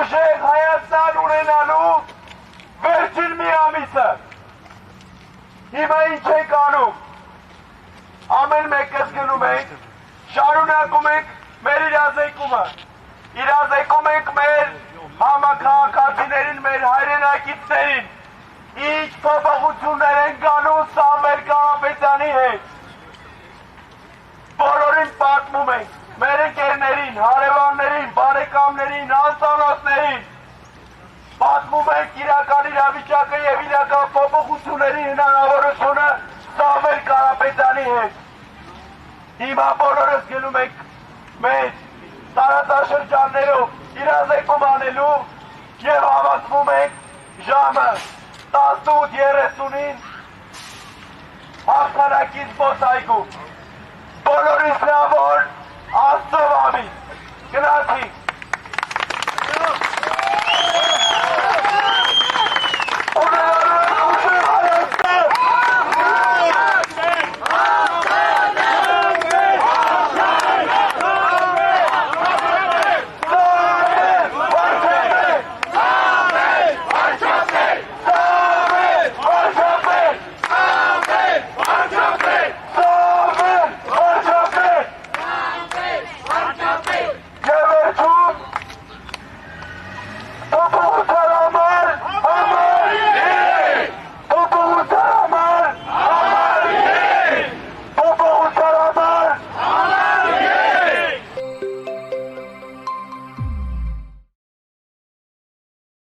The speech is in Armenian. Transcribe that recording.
ուժեղ Հայաստան ունենալու վերջին մի ամիսը։ Հիմա ինչ ենք անում։ Ամեն մեկս գնում ենք, շարունակում ենք մեր իրազեկումը։ Իրազեկում ենք մեր համաքաղաքացիներին, մեր հայրենակիցներին։ Ինչ փոփոխություններ են գանում Սամվել Կարապետյանի հետ։ Բոլորին պատմում ենք, մեր ընկերներին, հարևաններին, բարեկամներին, անծանոթներին։ Պատմում ենք իրական իրավիճակը եւ իրական փոփոխությունների հնարավորությունը Սամվել Կարապետյանի հետ։ Հիմա բոլորս գնում ենք մեր տարածաշրջաններով իրազեկում անելու եւ հավաքվում ենք ժամը 18:30-ին Հաղթանակի զբոսայգու։ Բոլորիս լավ օր, Աստծո ամին։ Գնացինք։